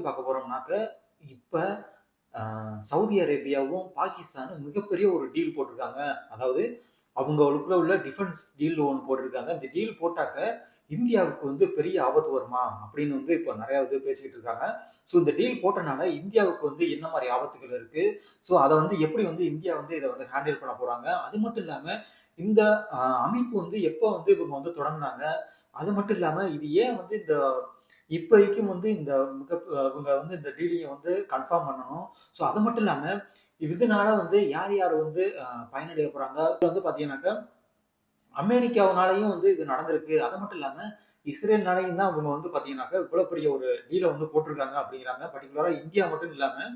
பார்க்க போறோம்னாக்க, இப்ப சவுதி அரேபியாவும், பாகிஸ்தானும் மிகப்பெரிய ஒரு டீல் போட்டிருக்காங்க. அதாவது அவங்களுக்குள்ள உள்ள டிஃபென்ஸ் டீல் ஒண்ணு போட்டிருக்காங்க. இந்த டீல் போட்டாக்க இந்தியாவுக்கு பெரிய ஆபத்து வருமா? அப்படின்னு இப்ப நெறைய பேசிக்கிட்டு இருக்காங்க. ஸோ இந்த டீல் போட்டனால இந்தியாவுக்கு என்ன மாரி ஆபத்துகள் இருக்கு? ஸோ அத எப்படி இந்தியா இத ஹேண்டில் பண்ண போறாங்க? அது மட்டும் இல்லாம இந்த அமைப்பு எப்ப இவங்க தொடங்குனாங்க? அது மட்டும் இல்லாம இது ஏன் இந்த இப்போதைக்கும் இந்த மிக இவங்க இந்த டீலிங்க கன்ஃபார்ம் பண்ணணும். ஸோ அது மட்டும் இல்லாம இதனால யார் யார் பயனடைய போறாங்க? பார்த்தீங்கன்னாக்கா, அமெரிக்காவுனாலயும் இது நடந்திருக்கு. அது மட்டும் இல்லாம இஸ்ரேல்னாலயும் தான் அவங்க பார்த்தீங்கன்னாக்கா, இவ்வளவு பெரிய ஒரு டீல போட்டிருக்காங்க அப்படிங்கிறாங்க. பர்ட்டிகுலரா இந்தியா மட்டும் இல்லாம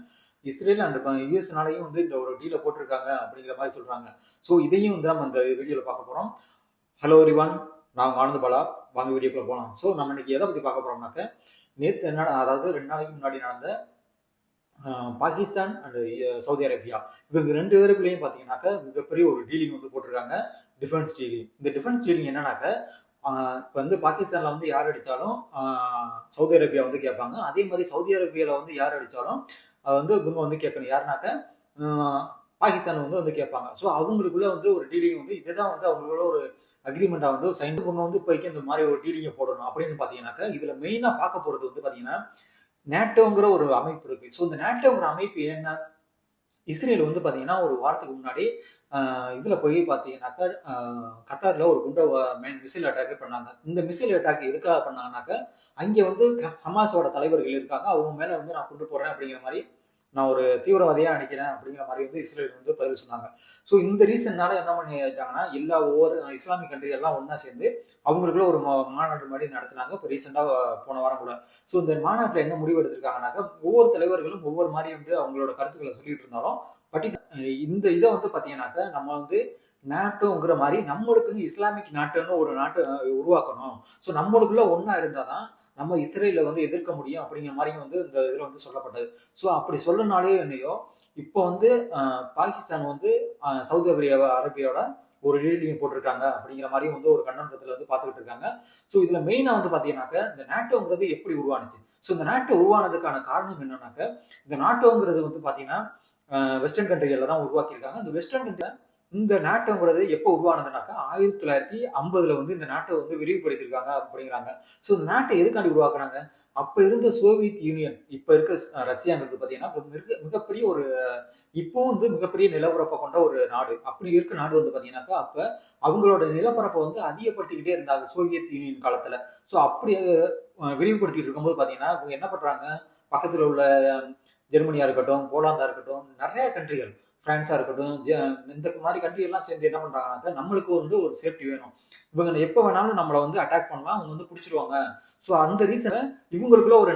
இஸ்ரேல் அண்ட் யுஎஸ்னாலயும் இந்த ஒரு டீல போட்டிருக்காங்க அப்படிங்கிற மாரி சொல்றாங்க. ஸோ இதையும் நம்ம இந்த வீடியோல பார்க்க போறோம். ஹலோ எவ்ரிஒன், நான் உங்க ஆனந்த் பாலா. வாங்க வீடியோக்குள்ள போலாம். ஸோ நம்ம இன்னைக்கு எத பத்தி பார்க்க போறோம்னாக்க, நேத்து அதாவது 2 நாளைக்கு முன்னாடி நடந்த பாகிஸ்தான் அண்ட் சவுதி அரேபியா இவங்க 2 பேருக்குள்ளேயும் பார்த்தீங்கன்னாக்க மிகப்பெரிய ஒரு டீலிங் போட்டிருக்காங்க. Defence dealing. இந்த டிஃபென்ஸ் டீலிங் என்னன்னாக்க, இப்ப பாகிஸ்தான்ல யார் அடிச்சாலும் சவுதி அரேபியா கேட்பாங்க. அதே மாதிரி சவுதி அரேபியால யார் அடிச்சாலும் இவங்க கேட்கணும். யாருனாக்க பாகிஸ்தான் கேட்பாங்க. ஸோ அவங்களுக்குள்ள ஒரு டீலிங் இதுதான் அவங்களோட ஒரு அக்ரிமெண்டா சைன் பண்ண இப்போதைக்கு இந்த மாதிரி ஒரு டீலிங்க போடணும் அப்படின்னு பாத்தீங்கன்னாக்க, இதுல மெயினா பார்க்க போறது பாத்தீங்கன்னா நேட்டோங்கிற ஒரு அமைப்பு இருக்கு. ஸோ இந்த நேட்டோங்கிற அமைப்பு என்ன? இஸ்ரேல் பாத்தீங்கன்னா ஒரு வாரத்துக்கு முன்னாடி இதுல போய் பாத்தீங்கன்னாக்கா கத்தார்ல ஒரு மிசைல் அட்டாக் பண்ணாங்க. இந்த மிசைல் அட்டாக் எதுக்காக பண்ணாங்கன்னாக்க, அங்க ஹமாஸோட தலைவர்கள் இருக்காங்க. அவங்க மேல நான் கொண்டு போறேன் அப்படிங்கிற மாதிரி, நான் ஒரு தீவிரவாதியா நினைக்கிறேன் அப்படிங்கிற மாதிரி இஸ்ரேல் பதில் சொன்னாங்க. ஸோ இந்த ரீசன்னால என்ன பண்ணிட்டாங்கன்னா, எல்லா ஒவ்வொரு இஸ்லாமிக் கண்ட்ரி எல்லாம் ஒன்னா சேர்ந்து அவங்களுக்குள்ள ஒரு மாநாடு மாதிரி நடத்தினாங்க. இப்போ ரீசெண்டா போன வாரம் கூட. ஸோ இந்த மாநாட்டில் என்ன முடிவு எடுத்திருக்காங்கன்னாக்க, ஒவ்வொரு தலைவர்களும் ஒவ்வொரு மாதிரி அவங்களோட கருத்துக்களை சொல்லிட்டு இருந்தாலும், இந்த இதை பாத்தீங்கன்னாக்க நம்ம நாட்டோங்கிற மாதிரி நம்மளுக்குன்னு இஸ்லாமிக் நாட்டுன்னு ஒரு நாட்டை உருவாக்கணும். ஸோ நம்மளுக்குள்ள ஒன்னா இருந்தாதான் நம்ம இஸ்ரேல எதிர்க்க முடியும் அப்படிங்கிற மாதிரி இந்த இதுல சொல்லப்பட்டது. ஸோ அப்படி சொல்லனாலே என்னையோ இப்போ பாகிஸ்தான் சவுதி அரேபியாவோட ஒரு டீலிங் போட்டிருக்காங்க அப்படிங்கிற மாதிரி ஒரு கண்ணோட்டத்துல பார்த்துக்கிட்டு இருக்காங்க. ஸோ இதுல மெயினா பாத்தீங்கன்னாக்க, இந்த நாட்டோங்கிறது எப்படி உருவானுச்சு? ஸோ இந்த நாட்டோ உருவானதுக்கான காரணம் என்னன்னாக்க, இந்த நாட்டோங்கிறது பாத்தீங்கன்னா வெஸ்டர்ன் கண்ட்ரிகள்ல தான் உருவாக்கியிருக்காங்க. இந்த வெஸ்டர்ன் கண்ட்ரி இந்த நாட்டோங்கிறது எப்போ உருவானதுனாக்கா 1950ல இந்த நாட்டை விரிவுபடுத்தியிருக்காங்க அப்படிங்கிறாங்க. ஸோ இந்த நாட்டை எதுக்காண்டி உருவாக்குறாங்க? அப்ப இருந்த சோவியத் யூனியன், இப்ப இருக்க ரஷ்யாங்கிறது பாத்தீங்கன்னா மிகப்பெரிய ஒரு இப்பவும் மிகப்பெரிய நிலப்பரப்பை கொண்ட ஒரு நாடு. அப்படி இருக்க நாடு பாத்தீங்கன்னாக்கா, அப்ப அவங்களோட நிலப்பரப்பை அதிகப்படுத்திக்கிட்டே இருந்தாங்க சோவியத் யூனியன் காலத்துல. ஸோ அப்படி விரிவுபடுத்திட்டு இருக்கும்போது பாத்தீங்கன்னா, இவங்க என்ன பண்றாங்க, பக்கத்துல உள்ள ஜெர்மனியா இருக்கட்டும், போலாந்தா இருக்கட்டும், நிறைய கண்ட்ரிகள், பிரான்ஸா இருக்கட்டும், இந்த மாதிரி கண்ட்ரி எல்லாம் சேர்ந்து என்ன பண்றாங்கன்னாக்க, நம்மளுக்கு ஒரு சேஃப்டி வேணும். இவங்க எப்ப வேணாலும் நம்மள அட்டாக் பண்ணலாம், அவங்க பிடிச்சிருவாங்க. ஸோ அந்த ரீசனை இவங்களுக்குள்ள ஒரு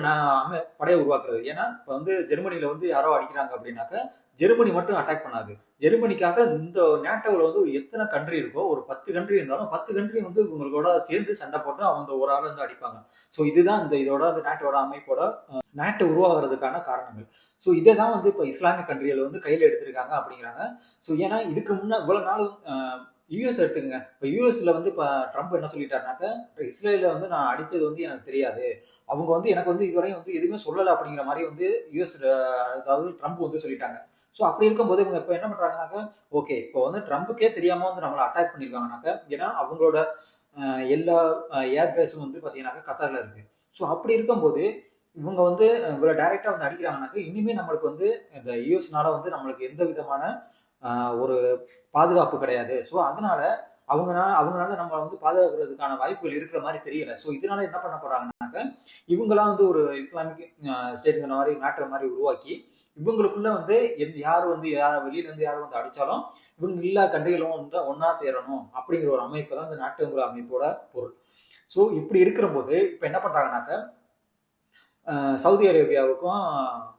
படையை உருவாக்குறது. ஏன்னா இப்ப ஜெர்மனில யாரோ அடிக்கிறாங்க அப்படின்னாக்க, ஜெர்மனி மட்டும் அட்டாக் பண்ணாது. ஜெர்மனிக்காக இந்த நேட்டோல எத்தனை கண்ட்ரி இருக்கோ, ஒரு 10 கண்ட்ரி இருந்தாலும் 10 கண்ட்ரி இவங்களோட சேர்ந்து சண்டை போட்டு அவங்க ஒரு ஆள் அடிப்பாங்க. ஸோ இதுதான் இதோட நேட்டோட அமைப்போட நாட்டை உருவாகிறதுக்கான காரணங்கள். ஸோ இதை தான் இப்ப இஸ்லாமிக் கண்ட்ரிகள் கையில எடுத்திருக்காங்க அப்படிங்கிறாங்க. ஸோ ஏன்னா இதுக்கு முன்ன இவ்வளவு நாள் யுஎஸ் எடுத்துக்கங்க. இப்ப யுஎஸ்ல இப்ப ட்ரம்ப் என்ன சொல்லிட்டாருனாக்க, இஸ்ரேல நான் அடிச்சது எனக்கு தெரியாது. அவங்க எனக்கு இதுவரையும் எதுவுமே சொல்லல அப்படிங்கிற மாதிரி யுஎஸ் அதாவது ட்ரம்ப் சொல்லிட்டாங்க. ஸோ அப்படி இருக்கும்போது இவங்க இப்ப என்ன பண்றாங்கனாக்க, ஓகே இப்போ ட்ரம்ப்புக்கே தெரியாம நம்மளை அட்டாக் பண்ணிருக்காங்கனாக்க, ஏன்னா அவங்களோட எல்லா ஏர் பேஸும் பாத்தீங்கன்னாக்க கத்தார்ல இருக்கு. ஸோ அப்படி இருக்கும்போது இவங்க இவ்வளவு டைரக்டா அடிக்கிறாங்கனாக்க, இனிமே நம்மளுக்கு இந்த யுஎஸ்னால நம்மளுக்கு எந்த விதமான ஒரு பாதுகாப்பு கிடையாது. ஸோ அதனால அவங்களால நம்ம பாதுகாக்கிறதுக்கான வாய்ப்புகள் இருக்கிற மாதிரி தெரியல. ஸோ இதனால என்ன பண்ண போறாங்கன்னாக்க, இவங்களா ஒரு இஸ்லாமிக் ஸ்டேட் இந்த மாதிரி நாட்டை மாதிரி உருவாக்கி, இவங்களுக்குள்ள யாரு யார் வெளியில இருந்து யாரு அடிச்சாலும் இவங்க எல்லா கண்ட்ரிகளும் ஒன்னா சேரணும் அப்படிங்கிற ஒரு அமைப்பு தான் இந்த நாட்டுங்கிற அமைப்போட பொருள். ஸோ இப்படி இருக்கிற போது இப்ப என்ன பண்றாங்கன்னாக்க, சவுதி அரேபியாவுக்கும்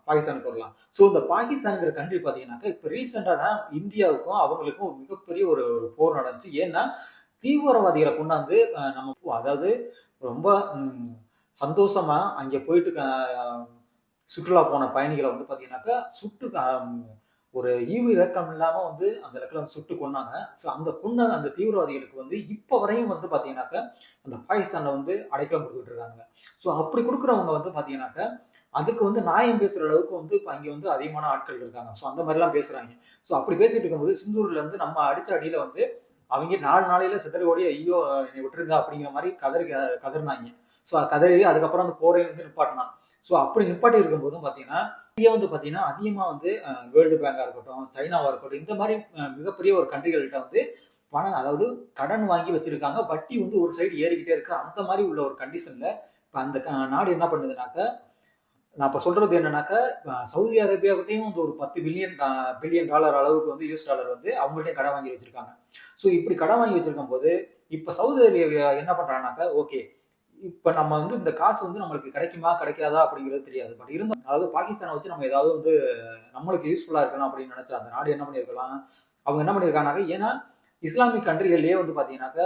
பாகிஸ்தானுக்கு வரலாம். ஸோ இந்த பாகிஸ்தான்ங்கிற கண்ட்ரி பாத்தீங்கன்னாக்கா, இப்ப ரீசெண்டா தான் இந்தியாவுக்கும் அவங்களுக்கும் மிகப்பெரிய ஒரு போர் நடந்துச்சு. ஏன்னா தீவிரவாதிகளை கொண்டாந்து நம்ம அதாவது ரொம்ப சந்தோஷமா அங்க போயிட்டு சுற்றுலா போன பயணிகளை பாத்தீங்கன்னாக்கா ஒரு ஈவு இரக்கம் இல்லாம வந்து அந்த இடத்துல வந்து சுட்டு கொன்னாங்க. ஸோ அந்த கொன்ன அந்த தீவிரவாதிகளுக்கு வந்து இப்ப வரையும் வந்து பார்த்தீங்கன்னாக்க, அந்த பாகிஸ்தான்ல வந்து அடைக்கலம் குடுத்துட்டு இருக்காங்க. ஸோ அப்படி குடுக்குறவங்க வந்து பார்த்தீங்கன்னாக்க, அதுக்கு வந்து நியாயம் பேசுற அளவுக்கு வந்து இப்ப அங்க வந்து அதிகமான ஆட்கள் இருக்காங்க. ஸோ அந்த மாரிலாம் பேசுறாங்க. ஸோ அப்படி பேசிட்டு இருக்கும்போது சிந்தூர்ல இருந்து நம்ம அடிச்ச அடியில வந்து அவங்க 4 நாளையில சிதறி ஓடி, ஐயோ! என்னை விட்டுருங்க அப்படிங்கிற மாரி கதறினாய்ங்க. ஸோ கதறி அதுக்கப்புறம் அந்த போரையும் வந்து நிப்பாட்டினான். ஸோ அப்படி நிப்பாட்டி இருக்கும்போதும் பார்த்தீங்கன்னா, இந்தியா வந்து பார்த்தீங்கன்னா, அதிகமா வந்து வேர்ல்டு பேங்கா இருக்கட்டும், சைனாவா இருக்கட்டும், இந்த மாரி மிகப்பெரிய ஒரு கண்ட்ரிகள்ட்ட வந்து பணம் அதாவது கடன் வாங்கி வச்சிருக்காங்க. வட்டி வந்து ஒரு சைடு ஏறிக்கிட்டே இருக்கு. அந்த மாரி உள்ள ஒரு கண்டிஷன்ல இப்ப அந்த நாடு என்ன பண்ணுதுனாக்க, நான் இப்ப சொல்றது என்னன்னாக்க, சவுதி அரேபியாகிட்டயும் வந்து ஒரு 10 பில்லியன் டாலர் அளவுக்கு வந்து யுஎஸ் டாலர் வந்து அவங்கள்ட்டயும் கடன் வாங்கி வச்சிருக்காங்க. ஸோ இப்படி கடன் வாங்கி வச்சிருக்கும்போது, இப்ப சவுதி அரேபியா என்ன பண்றாங்கனாக்க, ஓகே இப்ப நம்ம வந்து இந்த காசு வந்து நம்மளுக்கு கிடைக்குமா, கிடைக்காதா அப்படிங்கிறது தெரியாது. பட் இருந்தாலும் அதாவது பாகிஸ்தான வச்சு நம்ம ஏதாவது வந்து நம்மளுக்கு யூஸ்ஃபுல்லா இருக்கலாம் அப்படின்னு நினைச்சா அந்த நாடு என்ன பண்ணியிருக்கலாம், அவங்க என்ன பண்ணியிருக்காங்கனாக்க, ஏன்னா இஸ்லாமிக் கண்ட்ரிகள்லயே வந்து பாத்தீங்கன்னாக்க,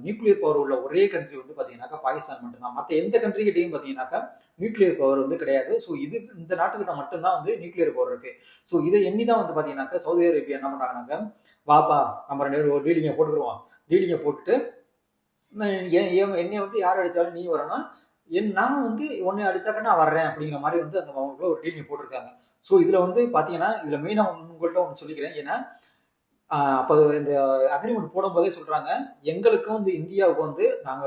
நியூக்ளியர் பவர் உள்ள ஒரே கண்ட்ரி வந்து பாத்தீங்கன்னாக்கா பாகிஸ்தான் மட்டும்தான். மத்த எந்த கண்ட்ரி கிட்டயும் பாத்தீங்கன்னாக்கா நியூக்ளியர் பவர் வந்து கிடையாது. ஸோ இந்த நாட்டுக்கிட்ட மட்டும்தான் வந்து நியூக்ளியர் பவர் இருக்கு. ஸோ இதை எண்ணிதான் வந்து பாத்தீங்கன்னாக்கா சவுதி அரேபியா என்ன பண்றாங்கன்னாக்கா, வாப்பா நம்ம 2 பேரும் ஒரு டீலிங்க போட்டுக்குருவோம். டீலிங்க போட்டுட்டு என்னைய வந்து யார் அடிச்சாலும் நீ வரணும். நான் வந்து உன்னை அடிச்சாக்க நான் வர்றேன் அப்படிங்கிற மாரி வந்து அந்த அவங்களுக்குள்ள ஒரு டீலிங் போட்டிருக்காங்க. ஸோ இதுல வந்து பாத்தீங்கன்னா, இதுல மெயினா உங்கள்ட்ட ஒண்ணு சொல்லிக்கிறேன். ஏன்னா, அப்ப இந்த அக்ரிமெண்ட் போடும்போதே சொல்றாங்க, எங்களுக்கும் வந்து இந்தியாவுக்கு வந்து நாங்க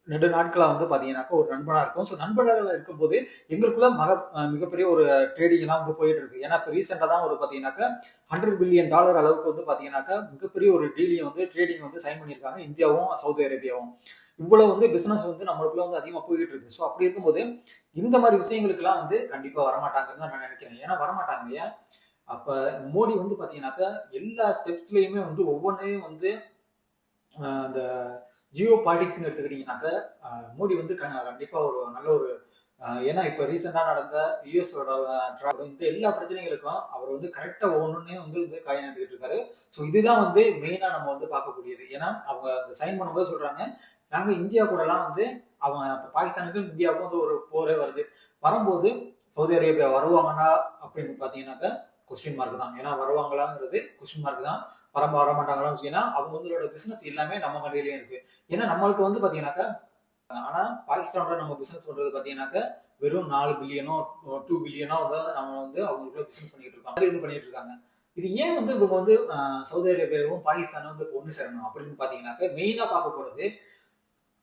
நெடு நாட்களா வந்து பாத்தீங்கன்னாக்கா ஒரு நண்பனா இருக்கோம். ஸோ நண்பர்களா இருக்கும்போது எங்களுக்குள்ள மிகப்பெரிய ஒரு ட்ரேடிங் எல்லாம் வந்து போயிட்டு இருக்கு. ஏன்னா இப்ப ரீசெண்டா தான் ஒரு பாத்தீங்கன்னாக்கா $100 பில்லியன் அளவுக்கு வந்து பாத்தீங்கன்னாக்கா மிகப்பெரிய ஒரு டீலிங் வந்து ட்ரேடிங் வந்து சைன் பண்ணியிருக்காங்க இந்தியாவும், சவுதி அரேபியாவும். இவ்வளவு வந்து பிசினஸ் வந்து நம்மளுக்குள்ள வந்து அதிகமா போயிட்டு இருக்கு. ஸோ அப்படி இருக்கும்போது இந்த மாதிரி விஷயங்களுக்கெல்லாம் வந்து கண்டிப்பா வரமாட்டாங்கன்னு தான் நான் நினைக்கிறேன். ஏன்னா வரமாட்டாங்க. ஏன்? அப்ப மோடி வந்து பாத்தீங்கன்னாக்கா எல்லா ஸ்டெப்ஸ்லயுமே வந்து ஒவ்வொன்னையும் வந்து அந்த ஜியோ பாலிடிக்ஸ்ன்னு எடுத்துக்கிட்டீங்கன்னாக்க, மோடி வந்து கண்டிப்பா ஒரு நல்ல ஒரு ஏன்னா இப்ப ரீசெண்டா நடந்த யுஎஸோட இந்த எல்லா பிரச்சனைகளுக்கும் அவர் வந்து கரெக்டா ஒவ்வொன்னும் வந்து காய் நட்டுக்கிட்டு இருக்காரு. ஸோ இதுதான் வந்து மெயினா நம்ம வந்து பார்க்கக்கூடியது. ஏன்னா அவங்க சைன் பண்ணும்போது சொல்றாங்க, நாங்க இந்தியா கூடலாம் வந்து அவன் பாகிஸ்தானுக்கும் இந்தியாவுக்கும் வந்து ஒரு போரே வருது. வரும்போது சவுதி அரேபியா வருவாங்கன்னா அப்படின்னு பாத்தீங்கன்னாக்க கொஸ்டின் மார்க் தான். ஏன்னா வருவாங்களாங்கிறது கொஸ்டின் மார்க் தான். வரமாட்டாங்களான்னு ஏன்னா அவங்களோட பிசினஸ் எல்லாமே நம்ம கண்ட்ரிலயும் இருக்கு. ஏன்னா நம்மளுக்கு வந்து பாத்தீங்கன்னாக்கா ஆனா பாகிஸ்தானோட நம்ம பிசினஸ் பண்றது பாத்தீங்கன்னாக்க வெறும் 4 பில்லியனோ 2 பில்லியனோ தான் நம்ம வந்து அவங்களுக்குள்ள பிசினஸ் பண்ணிட்டு இருக்கோம். இது பண்ணிட்டு இருக்காங்க. இது ஏன் வந்து இவங்க வந்து சவுதி அரேபியாவும் பாகிஸ்தானும் வந்து ஒண்ணு சேரணும் அப்படின்னு பாத்தீங்கன்னாக்க மெயினா பார்க்க போறது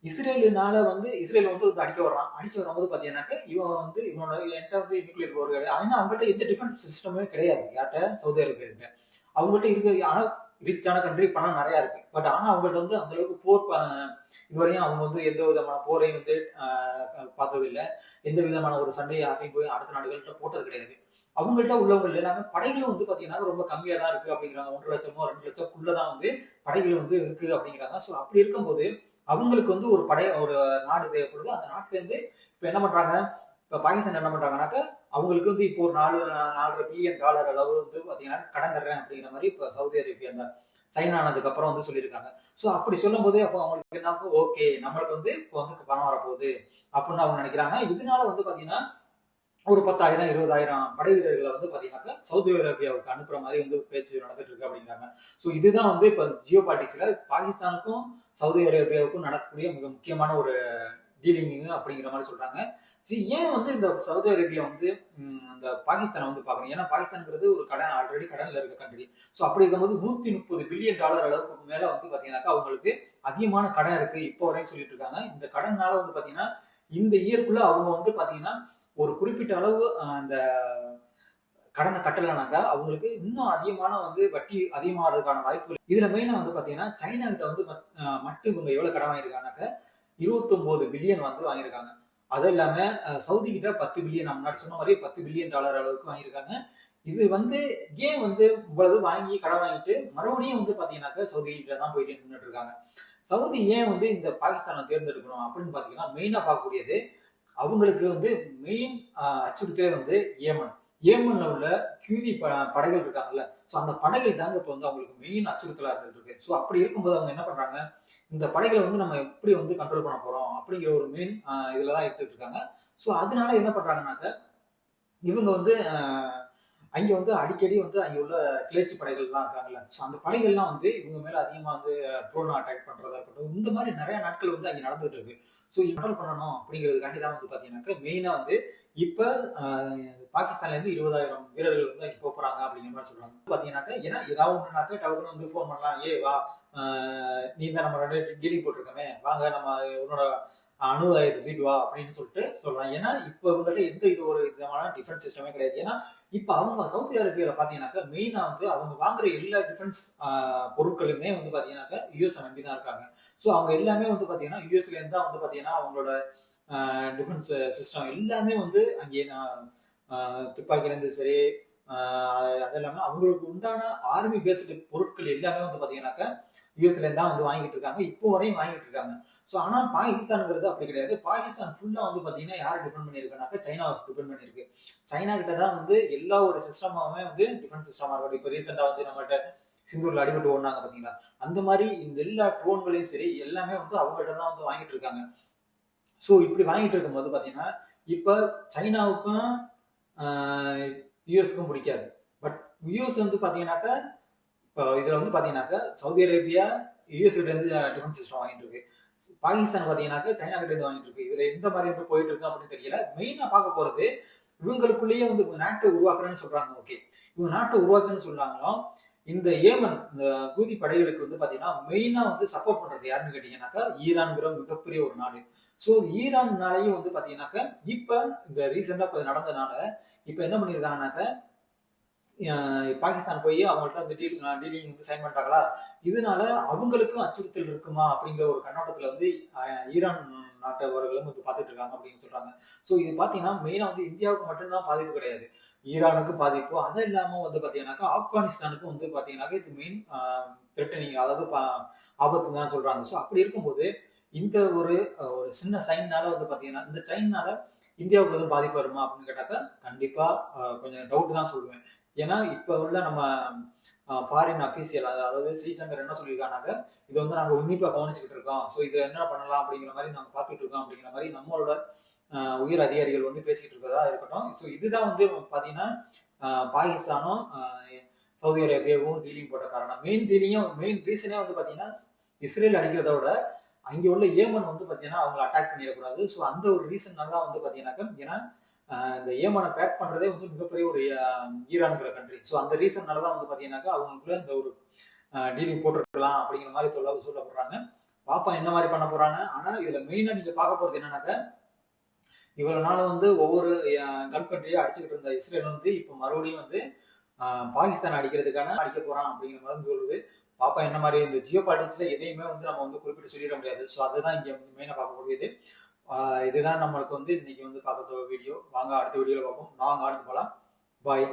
இஸ்ரேலுனால வந்து இஸ்ரேல் வந்து அடிக்க வர்றான். அடிக்க வரும்போது பாத்தீங்கன்னாக்க இவன் வந்து இவனோட என்கிட்ட வந்து நியூக்ளியர் பவர் கிடையாது. ஆனா அவங்ககிட்ட எந்த டிஃபென்ஸ் சிஸ்டமே கிடையாது. யார்கிட்ட? சவுதி அரேபியா கிட்ட. அவங்ககிட்ட இருக்க ஆனா ரிச்சான கண்ட்ரி பணம் நிறைய இருக்கு. பட் ஆனா அவங்கள்ட்ட வந்து அந்த அளவுக்கு இதுவரையும் அவங்க வந்து எந்த விதமான போரையும் வந்து பார்த்தது இல்ல. எந்த விதமான ஒரு சண்டையை யார்ட்டையும் போய் அடுத்த நாடுகள்கிட்ட போட்டது கிடையாது. அவங்கள்ட்ட உள்ளவங்க எல்லாமே படைகளும் வந்து பாத்தீங்கன்னா ரொம்ப கம்மியா தான் இருக்கு அப்படிங்கிறாங்க. 1,00,000 2 லட்சம்க்குள்ள தான் வந்து படைகள் வந்து இருக்கு அப்படிங்கிறாங்க. ஸோ அப்படி இருக்கும்போது அவங்களுக்கு வந்து ஒரு நாடு தேவைப்படுது. அந்த நாட்டுல இருந்து இப்ப என்ன பண்றாங்க? இப்ப பாகிஸ்தான் என்ன பண்றாங்கன்னாக்க, அவங்களுக்கு வந்து இப்போ ஒரு 4 பில்லியன் டாலர் அளவு வந்து பாத்தீங்கன்னா கடன் தர்றேன் அப்படிங்கிற மாரி இப்ப சவுதி அரேபியா அந்த சைன் ஆனதுக்கு அப்புறம் வந்து சொல்லியிருக்காங்க. சோ அப்படி சொல்லும்போது அப்போ அவங்களுக்கு என்ன ஓகே நம்மளுக்கு வந்து இப்போ வந்து பணம் வரப்போகுது அப்படின்னு அவங்க நினைக்கிறாங்க. இதனால வந்து பாத்தீங்கன்னா ஒரு 10,000 20,000 படை வீரர்களை வந்து பாத்தீங்கன்னாக்கா சவுதி அரேபியாவுக்கு அனுப்புற மாதிரி வந்து பேச்சு நடந்துட்டு இருக்கு அப்படிங்கிறாங்க. சோ இதுதான் வந்து இப்ப ஜியோ பாலிடிக்ஸ்ல பாகிஸ்தானுக்கும் சவுதி அரேபியாவுக்கும் நடக்கக்கூடிய மிக முக்கியமான ஒரு டீலிங் அப்படிங்கிற மாதிரி சொல்றாங்க. சரி ஏன் வந்து இந்த சவுதி அரேபியா வந்து இந்த பாகிஸ்தானை வந்து பாக்கணும்? ஏன்னா பாகிஸ்தான்ங்கிறது ஒரு கடன் ஆல்ரெடி கடன்ல இருக்க கண்ட்ரி. சோ அப்படி இருக்கும்போது $130 பில்லியன் அளவுக்கு மேல வந்து பாத்தீங்கன்னாக்கா அவங்களுக்கு அதிகமான கடன் இருக்கு. இப்போ வரையும் சொல்லிட்டு இருக்காங்க. இந்த கடன்னால வந்து பாத்தீங்கன்னா இந்த இயர்க்குள்ள அவங்க வந்து பாத்தீங்கன்னா ஒரு குறிப்பிட்ட அளவு அந்த கடனை கட்டலைனாக்கா அவங்களுக்கு இன்னும் அதிகமான வந்து வட்டி அதிகமாகிறதுக்கான வாய்ப்புகள். இதுல மெயினா வந்து பாத்தீங்கன்னா சைனா கிட்ட வந்து மட்டும் இவங்க எவ்வளவு கடன் வாங்கியிருக்காங்கனாக்க 29 பில்லியன் வந்து வாங்கியிருக்காங்க. அது இல்லாம சவுதி கிட்ட 10 பில்லியன் நான் முன்னாடி சொன்ன மாதிரி 10 பில்லியன் டாலர் அளவுக்கு வாங்கியிருக்காங்க. இது வந்து ஏன் வந்து இவ்வளவு வாங்கி கடன் வாங்கிட்டு மறுபடியும் வந்து பாத்தீங்கன்னாக்க சவுதி கிட்ட தான் போயிட்டு நின்றுட்டு இருக்காங்க. சவுதி ஏன் வந்து இந்த பாகிஸ்தானை தேர்ந்தெடுக்கணும் அப்படின்னு பாத்தீங்கன்னா மெயினா பார்க்கக்கூடியது அவங்களுக்கு வந்து மெயின் அச்சுறுத்தலே வந்து ஏமன். ஏமன்ல உள்ள கியூதி படைகள் இருக்காங்கல்ல. சோ அந்த படைகள் தாங்க இப்ப வந்து அவங்களுக்கு மெயின் அச்சுறுத்தலா இருந்துட்டு இருக்கு. சோ அப்படி இருக்கும்போது அவங்க என்ன பண்றாங்க? இந்த படைகளை வந்து நம்ம எப்படி வந்து கண்ட்ரோல் பண்ண போறோம்? அப்படிங்கிற ஒரு மெயின் இதுல தான் எடுத்துட்டு இருக்காங்க. சோ அதனால என்ன பண்றாங்கன்னாக்க, இவங்க வந்து அங்க வந்து அடிக்கடி வந்து அங்க உள்ள கிளர்ச்சி படைகள்லாம் இருக்காங்கல்ல. ஸோ அந்த படைகள்லாம் வந்து இவங்க மேல அதிகமா வந்து ட்ரோன் அட்டாக் பண்றதா இருக்கட்டும். இந்த மாரி நெறைய நாட்கள் வந்து அங்க நடந்துட்டு இருக்கு. ஸோ கண்ட்ரோல் பண்ணணும் அப்படிங்கிறதுக்காண்டி தான் வந்து பார்த்தீங்கன்னாக்கா, மெயினா வந்து இப்ப அ பாகிஸ்தான்லேருந்து 20,000 வீரர்கள் வந்து அங்க போப்போறாங்க அப்படிங்கிற மாரி சொல்றாங்க. பார்த்தீங்கன்னாக்கா, ஏன்னா ஏதாவது ஒண்ணுனாக்கா டக்குனு வந்து ஃபோன் பண்ணலாம். "ஏய் வா! அ நீ தான் நம்ம 2 பேரும் டீலிங் போட்டுருக்கோமே! வாங்க நம்ம உன்னோட அணு ஆயுதத்த தூக்கிட்டு வா" அப்படின்னு சொல்லிட்டு சொல்றாங்க. ஏன்னா, இப்ப இவங்கள்ட்ட எந்த இது ஒரு விதமான டிஃபென்ஸ் சிஸ்டமே கிடையாது. ஏன்னா, இப்ப அவங்க சவுதி அரேபியால பார்த்தீங்கன்னாக்கா, மெயினா வந்து அவங்க வாங்குற எல்லா டிஃபென்ஸ் பொருட்களுமே வந்து பார்த்தீங்கன்னாக்கா, யுஎஸ்ஸ நம்பி தான் இருக்காங்க. ஸோ அவங்க எல்லாமே வந்து பார்த்தீங்கன்னா, யுஎஸ்லேருந்து தான் வந்து பார்த்தீங்கன்னா, அவங்களோட டிஃபென்ஸ் சிஸ்டம் எல்லாமே வந்து அங்கே நான் துப்பாக்கிலேருந்து சரி, அது இல்லாம அவங்களுக்கு உண்டான ஆர்மி பேஸ்டு பொருட்கள் எல்லாமே வந்து பார்த்தீங்கன்னாக்கா, யுஎஸ்லேருந்து தான் வந்து வாங்கிட்டு இருக்காங்க. இப்போ வரையும் வாங்கிட்டு இருக்காங்க. ஸோ ஆனா பாகிஸ்தான்ங்கிறது அப்படி கிடையாது. பாகிஸ்தான் ஃபுல்லா வந்து பார்த்தீங்கன்னா, யார டிபெண்ட் பண்ணியிருக்குனாக்கா, சைனாவ டிபெண்ட் பண்ணியிருக்கு. சைனா கிட்ட தான் வந்து எல்லா ஒரு சிஸ்டமுமே வந்து டிஃபென்ஸ் சிஸ்டமா இருக்கட்டும். இப்போ ரீசெண்டா வந்து நம்மள்ட்ட சிங்கூர்ல அடிபட்டு ஓடுனாங்க பார்த்தீங்களா? அந்த மாரி இந்த எல்லா ட்ரோன்களையும் சரி, எல்லாமே வந்து அவங்ககிட்ட தான் வந்து வாங்கிட்டு இருக்காங்க. ஸோ இப்படி வாங்கிட்டு இருக்கும்போது பார்த்தீங்கன்னா, இப்ப சைனாவுக்கும் ஆ யுஎஸ்க்கும் பிடிக்காது. பட் யுஎஸ் வந்து பார்த்தீங்கன்னாக்கா, இப்போ இதுல வந்து பார்த்தீங்கன்னாக்கா, சவுதி அரேபியா யுஎஸ் கிட்ட இருந்து டிஃபென்ஸ் சிஸ்டம் வாங்கிட்டு இருக்கு. பாகிஸ்தான் பார்த்தீங்கன்னாக்கா, சைனா கிட்ட இருந்து வாங்கிட்டு இருக்கு. இதுல எந்த மாரி வந்து போயிட்டு இருக்கு அப்படின்னு தெரியல. மெயினா பார்க்க போறது, இவங்களுக்குள்ளேயே வந்து நாட்ட உருவாக்குறேன்னு சொல்றாங்க. ஓகே. இவங்க நாட்ட உருவாக்குறேன்னு சொன்னாங்களும், இந்த ஏமன் இந்த ஹூதி படைகளுக்கு வந்து பார்த்தீங்கன்னா, மெயினா வந்து சப்போர்ட் பண்றது யாருன்னு கேட்டீங்கன்னாக்கா, ஈரான்ங்கிற மிகப்பெரிய ஒரு நாடு. ஸோ ஈரான்னாலயும் வந்து பார்த்தீங்கன்னாக்கா, இப்ப இந்த ரீசெண்டா இப்ப நடந்தனால, இப்ப என்ன பண்ணியிருக்காங்கன்னாக்கா, பாகிஸ்தான் போய் அவங்கள்ட்ட அந்த டீலிங் வந்து சைன் பண்ணிட்டாங்களா? இதனால அவங்களுக்கும் அச்சுறுத்தல் இருக்குமா? அப்படிங்கிற ஒரு கண்ணோட்டத்துல வந்து அ ஈரான் நாட்டவர்களும் வந்து பார்த்துட்டு இருக்காங்க அப்படின்னு சொல்றாங்க. ஸோ இது பார்த்தீங்கன்னா, மெயினா வந்து இந்தியாவுக்கு மட்டும் தான் பாதிப்பு கிடையாது. ஈரானுக்கும் பாதிப்பு. அது இல்லாம வந்து பார்த்தீங்கன்னாக்கா, ஆப்கானிஸ்தானுக்கும் வந்து பார்த்தீங்கன்னாக்கா, இது மெயின் த்ரெட்டனிங் அதாவது ஆபத்துன்னு தான் சொல்றாங்க. ஸோ அப்படி இருக்கும்போது, இந்த ஒரு சின்ன சைன்னால வந்து பார்த்தீங்கன்னா, இந்த சைன்னால இந்தியாவுக்கு எதுவும் பாதிப்பு வருமா? அப்படின்னு கேட்டாக்கா, கண்டிப்பா கொஞ்சம் டவுட் தான் சொல்லுவேன். ஏன்னா, இப்ப உள்ள நம்ம ஃபாரின் அஃபீசியல் அதாவது ஸ்ரீசங்கர் என்ன சொல்லியிருக்காங்கனாக்க, இத வந்து நாங்க உன்னிப்பா கவனிச்சுக்கிட்டு இருக்கோம். ஸோ இத என்ன பண்ணலாம் அப்படிங்கிற மாரி நாங்க பார்த்துட்டு இருக்கோம் அப்படிங்கிற மாரி நம்மளோட உயர் அதிகாரிகள் வந்து பேசிக்கிட்டு இருக்கிறதா இருக்கட்டும். ஸோ இதுதான் வந்து பார்த்தீங்கன்னா, பாகிஸ்தானும் சவுதி அரேபியாவும் டீலிங் போட்ட காரணம். மெயின் ரீசனே வந்து பார்த்தீங்கன்னா, இஸ்ரேல் அடிக்கிறத விட, அங்க உள்ள ஏமன் வந்து பார்த்தீங்கன்னா, அவங்கள அட்டாக் பண்ணிறக்கூடாது. ஸோ அந்த ஒரு ரீசன்னால தான் வந்து பார்த்தீங்கன்னாக்கா, ஏன்னா இந்த ஏமன பேக் பண்றதே வந்து மிகப்பெரிய ஒரு ஈரான்ங்கிற கண்ட்ரி. ஸோ அந்த ரீசன்னால தான் வந்து பார்த்தீங்கன்னாக்கா, அவங்களுக்குள்ள இந்த ஒரு டீலிங் போட்டுருக்கலாம் அப்படிங்கிற மாரி சொல்லப்படுறாங்க. பாப்போம் என்ன மாரி பண்ண போறாங்க. ஆனா இதுல மெயினா நீங்க பார்க்க போறது என்னன்னாக்கா, இவ்வளவு நாள் வந்து ஒவ்வொரு கல்ஃப் கண்ட்ரியா அடிச்சுக்கிட்டு இருந்த இஸ்ரேல் வந்து இப்ப மறுபடியும் வந்து பாகிஸ்தான் அடிக்கிறதுக்கான அடிக்க போறான் அப்படிங்கிற மாதிரி சொல்லுது. பாப்போம் என்ன மாரி இந்த ஜியோ பாலிடிக்ஸ்ல எதையுமே வந்து நம்ம வந்து குறிப்பிட்டு சொல்லிட முடியாது. ஸோ அதுதான் இங்க மெயினா பார்க்கக்கூடியது. இதுதான் நம்மளுக்கு வந்து இன்னைக்கு வந்து பார்க்க வீடியோ. வாங்க அடுத்த வீடியோல பார்ப்போம். வாங்க அடுத்து போலாம். பாய்.